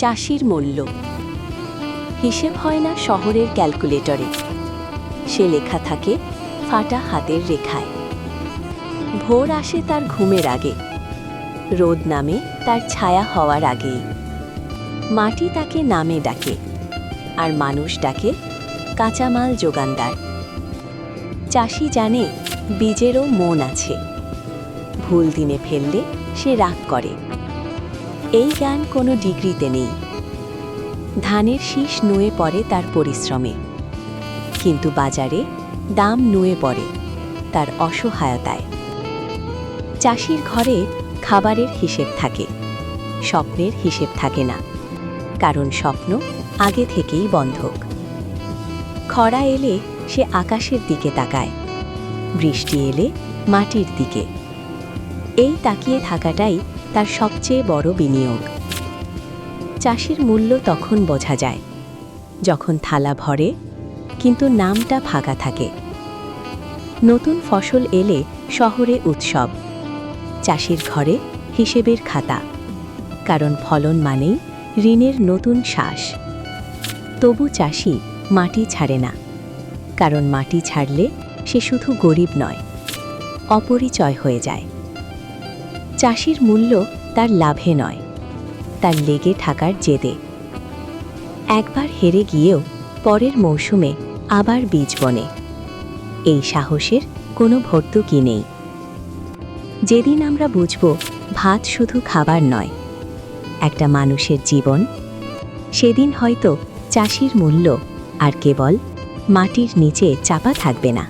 চাষির মূল্য হিসেব হয় না শহরের ক্যালকুলেটরে, সে লেখা থাকে ফাটা হাতের রেখায়। ভোর আসে তার ঘুমের আগে, রোদ নামে তার ছায়া হওয়ার আগেই। মাটি তাকে নামে ডাকে, আর মানুষ ডাকে কাঁচামাল যোগানদার। চাষি জানে বীজেরও মন আছে, ভুল দিনে ফেললে সে রাগ করে। এই জ্ঞান কোনো ডিগ্রিতে নেই। ধানের শীষ নুয়ে পড়ে তার পরিশ্রমে, কিন্তু বাজারে দাম নুয়ে পড়ে তার অসহায়তায়। চাষির ঘরে খাবারের হিসেব থাকে, স্বপ্নের হিসেব থাকে না, কারণ স্বপ্ন আগে থেকেই বন্ধক। খরা এলে সে আকাশের দিকে তাকায়, বৃষ্টি এলে মাটির দিকে। এই তাকিয়ে থাকাটাই তার সবচেয়ে বড় বিনিয়োগ। চাষির মূল্য তখন বোঝা যায় যখন থালা ভরে কিন্তু নামটা ফাঁকা থাকে। নতুন ফসল এলে শহরে উৎসব, চাষির ঘরে হিসেবের খাতা, কারণ ফলন মানেই ঋণের নতুন শ্বাস। তবু চাষি মাটি ছাড়ে না, কারণ মাটি ছাড়লে সে শুধু গরিব নয়, অপরিচয় হয়ে যায়। চাষির মূল্য তার লাভে নয়, তার লেগে থাকার জেদে। একবার হেরে গিয়েও পরের মৌসুমে আবার বীজ বনে। এই সাহসের কোনো ভর্তুকি নেই। যেদিন আমরা বুঝব ভাত শুধু খাবার নয়, একটা মানুষের জীবন, সেদিন হয়তো চাষির মূল্য আর কেবল মাটির নিচে চাপা থাকবে না।